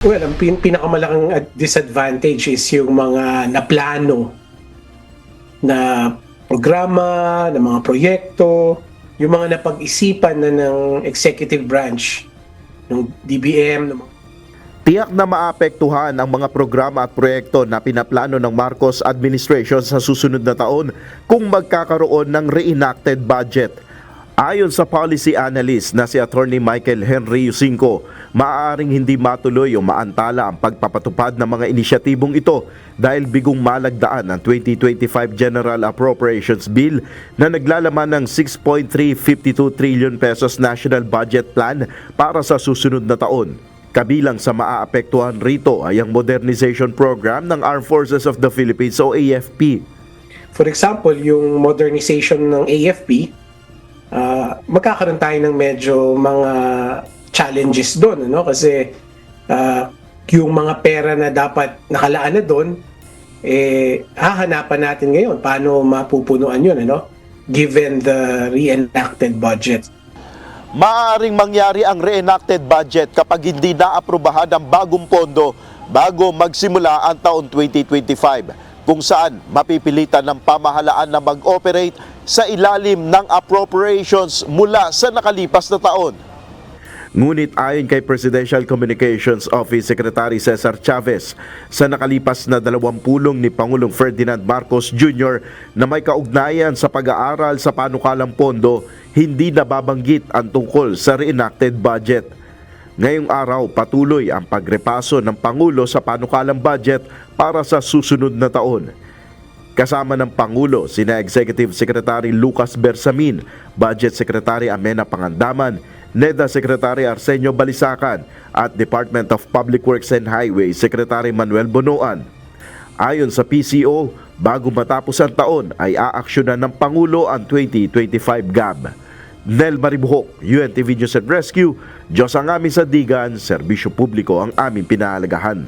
Well, ang pinakamalaking disadvantage is yung mga naplano na programa, ng mga proyekto, yung mga napag-isipan na ng executive branch, ng DBM, ng mga Tiyak na maapektuhan ang mga programa at proyekto na pinaplano ng Marcos administration sa susunod na taon kung magkakaroon ng reenacted budget. Ayon sa policy analyst na si Attorney Michael Henry Yusinko, maaaring hindi matuloy o maantala ang pagpapatupad ng mga inisyatibong ito dahil bigong malagdaan ang 2025 General Appropriations Bill na naglalaman ng 6.352 trillion pesos National Budget Plan para sa susunod na taon. Kabilang sa maaapektuhan rito ay ang modernization program ng Armed Forces of the Philippines o AFP. For example, yung modernization ng AFP, magkakaroon tayo ng medyo mga challenges doon, ano? Kasi yung mga pera na dapat nakalaan na doon, hahanapan natin ngayon paano mapupunuan yun, ano? Given the reenacted budget. Maaaring mangyari ang reenacted budget kapag hindi naaprubahan ang bagong pondo bago magsimula ang taon 2025, kung saan mapipilitan ng pamahalaan na mag-operate sa ilalim ng appropriations mula sa nakalipas na taon. Ngunit ayon kay Presidential Communications Office Secretary Cesar Chavez, sa nakalipas na 20 pulong ni Pangulong Ferdinand Marcos Jr. na may kaugnayan sa pag-aaral sa panukalang pondo, hindi nababanggit ang tungkol sa reenacted budget. Ngayong araw, patuloy ang pagrepaso ng Pangulo sa panukalang budget para sa susunod na taon. Kasama ng Pangulo sina Executive Secretary Lucas Bersamin, Budget Secretary Amena Pangandaman, NEDA Secretary Arsenio Balisacan at Department of Public Works and Highways Secretary Manuel Bonoan. Ayon sa PCO, bago matapos ang taon ay aaksyonan ng Pangulo ang 2025 GAB. Nel Maribuhok, UNTV News and Rescue, Diyos ang aming sandigan, serbisyo publiko ang aming pinahalagahan.